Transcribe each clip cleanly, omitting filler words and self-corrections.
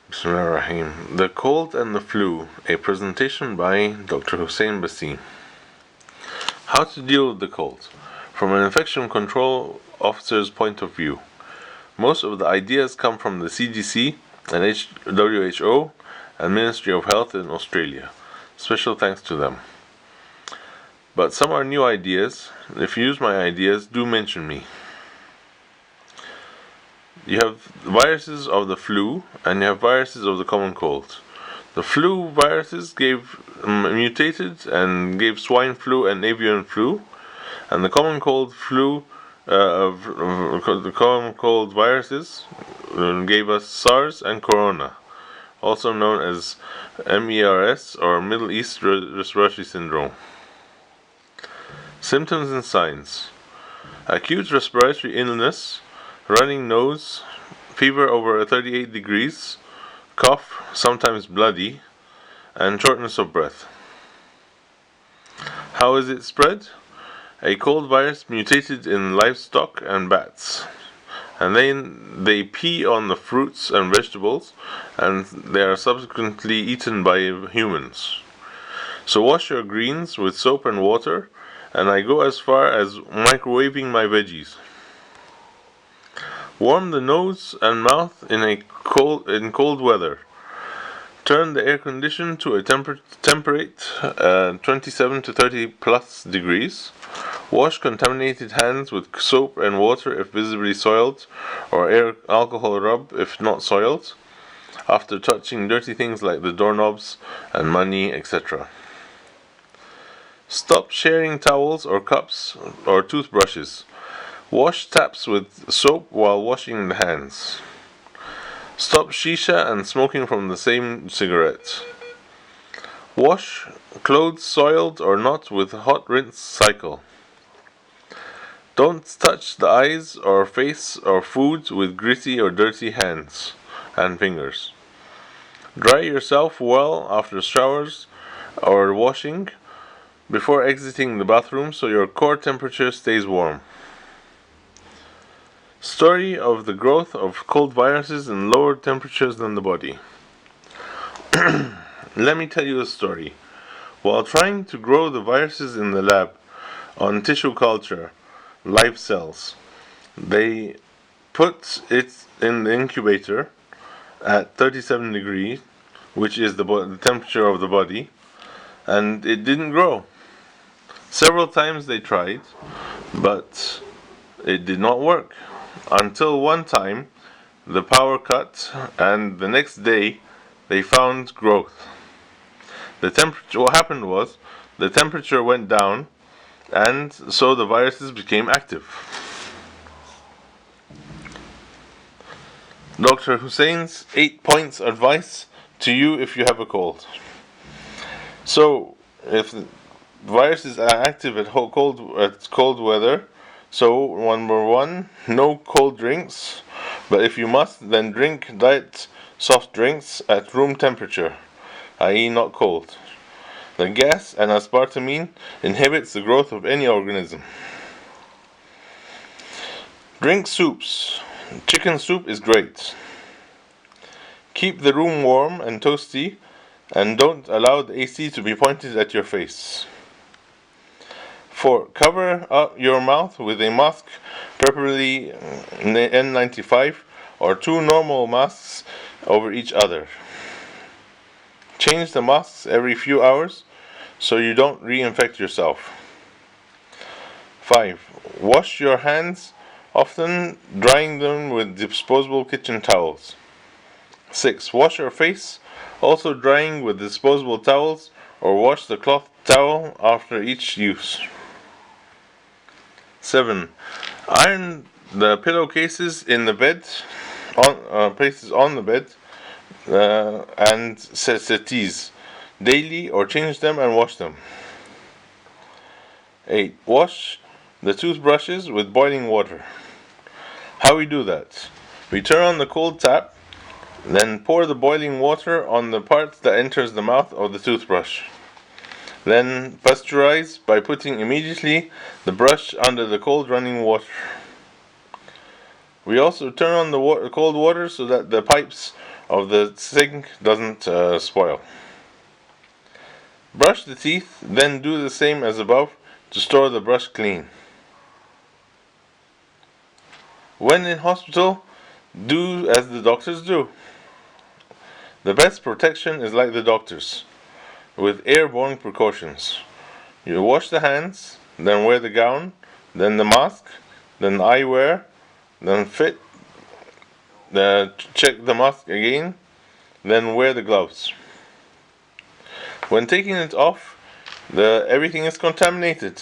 Bismillahirrahmanirrahim. The Cold and the Flu, a presentation by Dr. Hussein Bassim. How to deal with the cold. From an infection control officer's point of view, most of the ideas come from the CDC and WHO and Ministry of Health in Australia. Special thanks to them. But some are new ideas. If you use my ideas, do mention me. You have viruses of the flu and you have viruses of the common cold. The flu viruses mutated and gave swine flu and avian flu, and the common cold the common cold viruses gave us SARS and Corona, also known as MERS or Middle East Respiratory Syndrome. Symptoms and signs: acute respiratory illness, running nose, fever over 38 degrees, cough, sometimes bloody, and shortness of breath. How is it spread? A cold virus mutated in livestock and bats, and then they pee on the fruits and vegetables, and they are subsequently eaten by humans. So wash your greens with soap and water, and I go as far as microwaving my veggies. Warm the nose and mouth in cold weather. Turn the air condition to a temperate 27 to 30 plus degrees. Wash contaminated hands with soap and water if visibly soiled, or alcohol rub if not soiled, after touching dirty things like the doorknobs and money, etc. Stop sharing towels or cups or toothbrushes. Wash taps with soap while washing the hands. Stop shisha and smoking from the same cigarette. Wash clothes soiled or not with a hot rinse cycle. Don't touch the eyes or face or food with gritty or dirty hands and fingers. Dry yourself well after showers or washing before exiting the bathroom so your core temperature stays warm. Story of the growth of cold viruses in lower temperatures than the body. Let me tell you a story. While trying to grow the viruses in the lab on tissue culture, live cells, they put it in the incubator at 37 degrees, which is the temperature of the body, and it didn't grow. Several times they tried, but it did not work. Until one time the power cut, and the next day they found growth. What happened was the temperature went down, and so the viruses became active. Dr. Hussein's 8 points advice to you if you have a cold. So, if the viruses are active at cold weather, so number one, no cold drinks, but if you must, then drink diet soft drinks at room temperature, i.e. not cold. The gas and aspartame inhibits the growth of any organism. Drink soups. Chicken soup is great. Keep the room warm and toasty, and don't allow the AC to be pointed at your face. 4. Cover up your mouth with a mask, preferably N95 or 2 normal masks over each other. Change the masks every few hours so you don't reinfect yourself. 5. Wash your hands often, drying them with disposable kitchen towels. 6. Wash your face, also drying with disposable towels, or wash the cloth towel after each use. 7. Iron the pillowcases in the bed, places on the bed, and settees daily, or change them and wash them. 8. Wash the toothbrushes with boiling water. How we do that? We turn on the cold tap, then pour the boiling water on the part that enters the mouth of the toothbrush. Then pasteurize by putting immediately the brush under the cold running water. We also turn on the cold water so that the pipes of the sink doesn't spoil. Brush the teeth, then do the same as above to store the brush clean. When in hospital, do as the doctors do. The best protection is like the doctors, with airborne precautions. You wash the hands, then wear the gown, then the mask, then the eyewear, then check the mask again, then wear the gloves. When taking it off, everything is contaminated.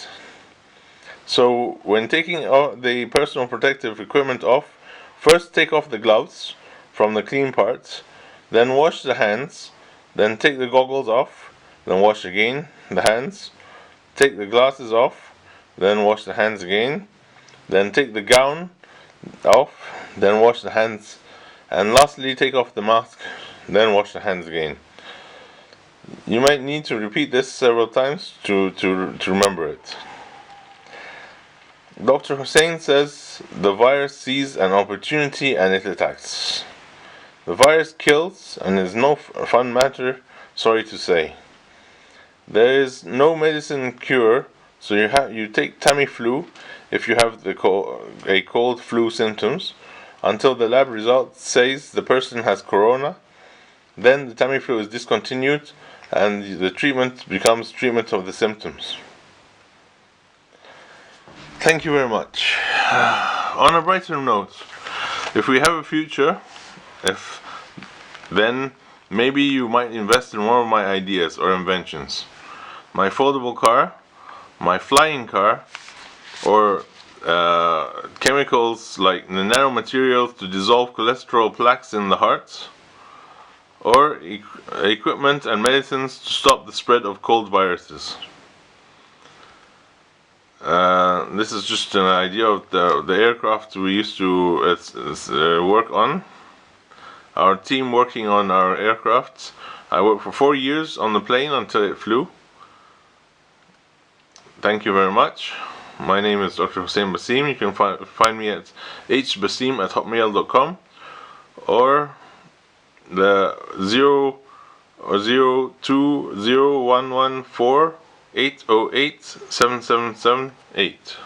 So when taking the personal protective equipment off, first take off the gloves from the clean parts, then wash the hands, then take the goggles off, then wash again the hands, take the glasses off, then wash the hands again, then take the gown off, then wash the hands, and lastly take off the mask, then wash the hands again. You might need to repeat this several times to remember it. Dr. Hussein says the virus sees an opportunity and it attacks. The virus kills and is no fun matter, sorry to say. There is no medicine cure, so you take Tamiflu if you have a cold flu symptoms until the lab result says the person has corona. Then the Tamiflu is discontinued and the treatment becomes treatment of the symptoms. Thank you very much. On a brighter note, if we have a future, then maybe you might invest in one of my ideas or inventions. My foldable car, my flying car, or chemicals like the nanomaterials to dissolve cholesterol plaques in the heart, or equipment and medicines to stop the spread of cold viruses. This is just an idea of the aircraft we used to work on. Our team working on our aircraft. I worked for 4 years on the plane until it flew. Thank you very much. My name is Dr. Hussein Bassim. You can find me at hbassim@hotmail.com or the 0020114 808 7778.